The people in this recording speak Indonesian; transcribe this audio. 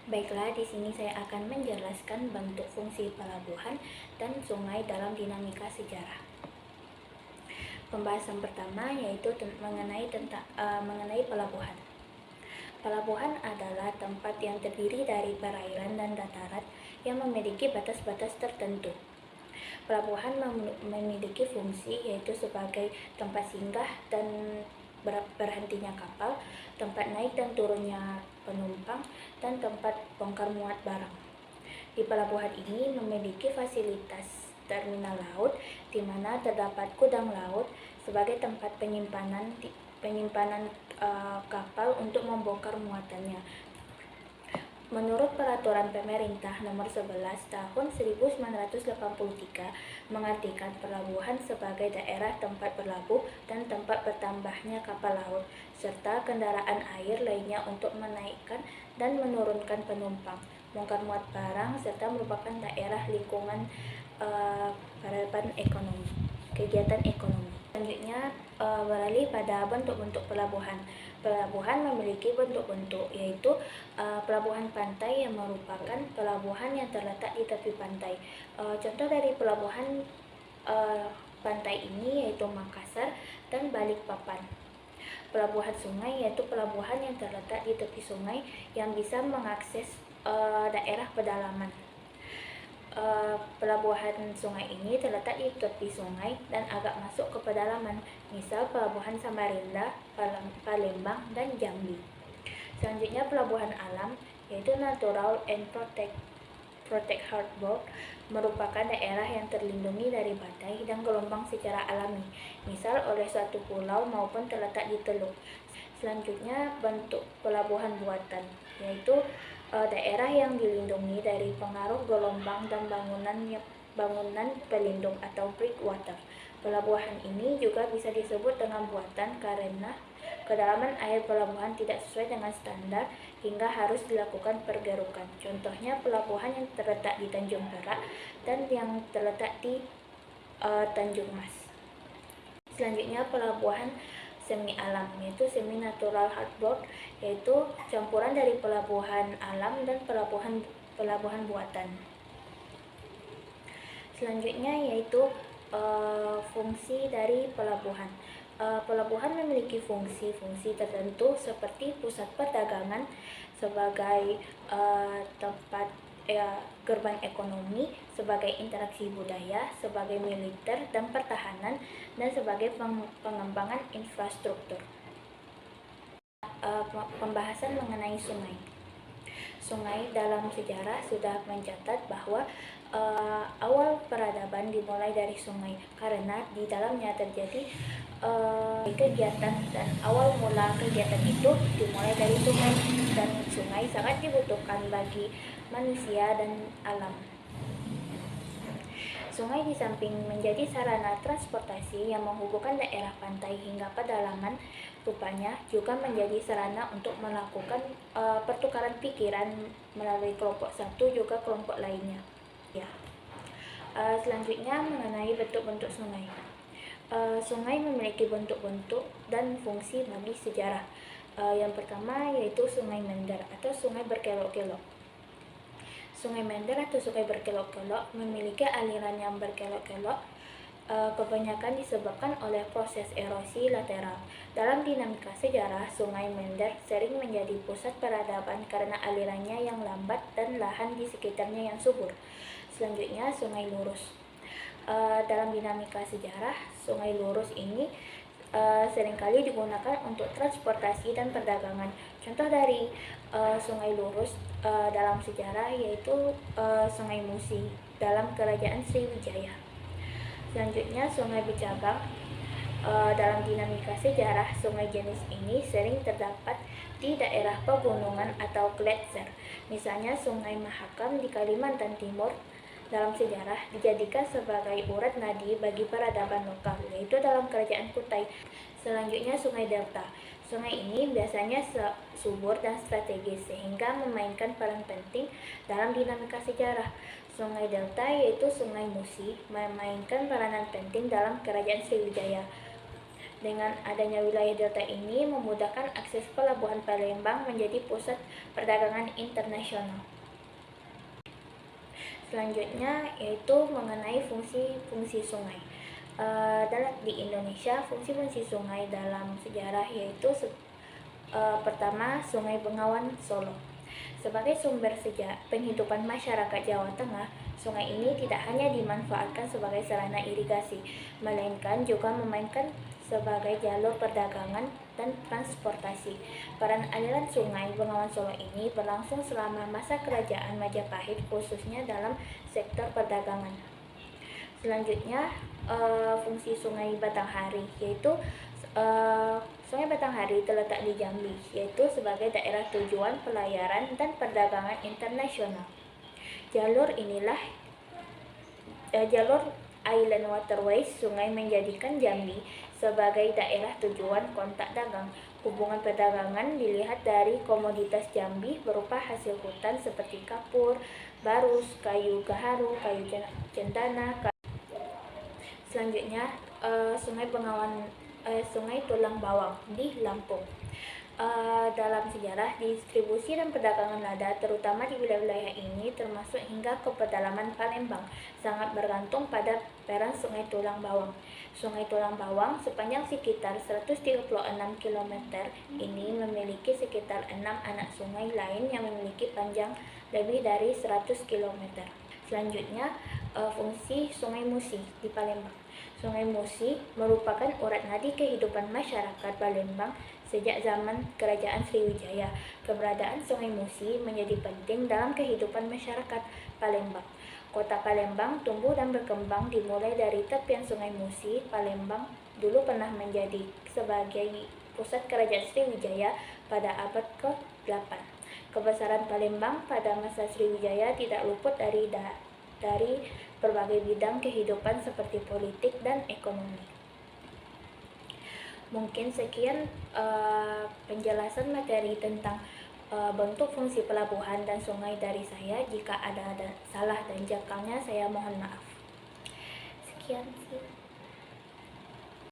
Baiklah, di sini saya akan menjelaskan bentuk fungsi pelabuhan dan sungai dalam dinamika sejarah. Pembahasan pertama yaitu mengenai pelabuhan. Pelabuhan adalah tempat yang terdiri dari perairan dan dataran yang memiliki batas-batas tertentu. Pelabuhan memiliki fungsi yaitu sebagai tempat singgah dan berhentinya kapal, tempat naik dan turunnya penumpang, dan tempat bongkar muat barang. Di pelabuhan ini memiliki fasilitas terminal laut, di mana terdapat gudang laut sebagai tempat penyimpanan kapal untuk membongkar muatannya. Menurut Peraturan Pemerintah Nomor 11 Tahun 1983 mengartikan pelabuhan sebagai daerah tempat berlabuh dan tempat bertambahnya kapal laut, serta kendaraan air lainnya untuk menaikkan dan menurunkan penumpang, bongkar muat barang, serta merupakan daerah lingkungan kegiatan ekonomi. Selanjutnya beralih pada bentuk-bentuk pelabuhan. Pelabuhan memiliki bentuk-bentuk, yaitu pelabuhan pantai yang merupakan pelabuhan yang terletak di tepi pantai. Contoh dari pelabuhan pantai ini yaitu Makassar dan Balikpapan. Pelabuhan sungai yaitu pelabuhan yang terletak di tepi sungai yang bisa mengakses daerah pedalaman. Pelabuhan sungai ini terletak di tepi sungai dan agak masuk ke pedalaman, misal Pelabuhan Samarinda, Palembang, dan Jambi. Selanjutnya pelabuhan alam, yaitu Natural and Protect Harbor, merupakan daerah yang terlindungi dari badai dan gelombang secara alami, misal oleh suatu pulau maupun terletak di teluk. Selanjutnya bentuk pelabuhan buatan, yaitu daerah yang dilindungi dari pengaruh gelombang dan bangunan pelindung atau breakwater. Pelabuhan ini juga bisa disebut dengan buatan karena kedalaman air pelabuhan tidak sesuai dengan standar hingga harus dilakukan pergerukan. Contohnya pelabuhan yang terletak di Tanjung Perak dan yang terletak di Tanjung Mas. Selanjutnya pelabuhan semi alam, yaitu semi natural harbor, yaitu campuran dari pelabuhan alam dan pelabuhan buatan. Selanjutnya yaitu fungsi dari pelabuhan. Pelabuhan memiliki fungsi-fungsi tertentu seperti pusat perdagangan sebagai tempat gerbang ekonomi, sebagai interaksi budaya, sebagai militer dan pertahanan, dan sebagai pengembangan infrastruktur. Pembahasan mengenai sungai. Sungai dalam sejarah sudah mencatat bahwa awal peradaban dimulai dari sungai karena di dalamnya terjadi kegiatan, dan awal mula kegiatan itu dimulai dari sungai, dan sungai sangat dibutuhkan bagi manusia dan alam. Sungai di samping menjadi sarana transportasi yang menghubungkan daerah pantai hingga pedalaman, rupanya juga menjadi sarana untuk melakukan pertukaran pikiran melalui kelompok satu juga kelompok lainnya. Selanjutnya mengenai bentuk-bentuk sungai. Sungai memiliki bentuk-bentuk dan fungsi bagi sejarah. Yang pertama yaitu Sungai Mender atau sungai berkelok-kelok. Sungai Mender atau sungai berkelok-kelok memiliki aliran yang berkelok-kelok, kebanyakan disebabkan oleh proses erosi lateral. Dalam dinamika sejarah, Sungai Mender sering menjadi pusat peradaban karena alirannya yang lambat dan lahan di sekitarnya yang subur. Selanjutnya Sungai Lurus. Dalam dinamika sejarah, Sungai Lurus ini seringkali digunakan untuk transportasi dan perdagangan. Contoh dari Sungai Lurus dalam sejarah yaitu Sungai Musi dalam Kerajaan Sriwijaya. Selanjutnya Sungai Becabang. Dalam dinamika sejarah, sungai jenis ini sering terdapat di daerah pegunungan atau gletser. Misalnya Sungai Mahakam di Kalimantan Timur dalam sejarah dijadikan sebagai urat nadi bagi peradaban lokal, yaitu dalam Kerajaan Kutai. Selanjutnya Sungai Delta. Sungai ini biasanya subur dan strategis sehingga memainkan peran penting dalam dinamika sejarah. Sungai Delta yaitu Sungai Musi memainkan peranan penting dalam Kerajaan Sriwijaya. Dengan adanya wilayah delta ini memudahkan akses pelabuhan Palembang menjadi pusat perdagangan internasional. Selanjutnya yaitu mengenai fungsi-fungsi sungai. Di Indonesia, fungsi-fungsi sungai dalam sejarah yaitu pertama, Sungai Bengawan Solo. Sebagai sumber penghidupan masyarakat Jawa Tengah, sungai ini tidak hanya dimanfaatkan sebagai sarana irigasi, melainkan juga memainkan sebagai jalur perdagangan dan transportasi. Peran aliran Sungai Bengawan Solo ini berlangsung selama masa Kerajaan Majapahit, khususnya dalam sektor perdagangan. Selanjutnya, fungsi Sungai Batanghari, yaitu Sungai Batanghari terletak di Jambi, yaitu sebagai daerah tujuan pelayaran dan perdagangan internasional. Jalur Island Waterways Sungai menjadikan Jambi sebagai daerah tujuan kontak dagang. Hubungan perdagangan dilihat dari komoditas Jambi berupa hasil hutan seperti kapur, barus, kayu gaharu, kayu cendana. Selanjutnya, Sungai Tulang Bawang di Lampung. Dalam sejarah, distribusi dan perdagangan lada, terutama di wilayah ini, termasuk hingga ke pedalaman Palembang, sangat bergantung pada peran Sungai Tulang Bawang. Sungai Tulang Bawang sepanjang sekitar 136 km ini memiliki sekitar 6 anak sungai lain yang memiliki panjang lebih dari 100 km. Selanjutnya, fungsi Sungai Musi di Palembang. Sungai Musi merupakan urat nadi kehidupan masyarakat Palembang sejak zaman Kerajaan Sriwijaya. Keberadaan Sungai Musi menjadi penting dalam kehidupan masyarakat Palembang. Kota Palembang tumbuh dan berkembang dimulai dari tepian Sungai Musi. Palembang dulu pernah menjadi sebagai pusat Kerajaan Sriwijaya pada abad ke-8. Kebesaran Palembang pada masa Sriwijaya tidak luput dari berbagai bidang kehidupan seperti politik dan ekonomi. Mungkin sekian penjelasan materi tentang bentuk fungsi pelabuhan dan sungai dari saya. Jika ada salah dan jangkalnya, saya mohon maaf. Sekian.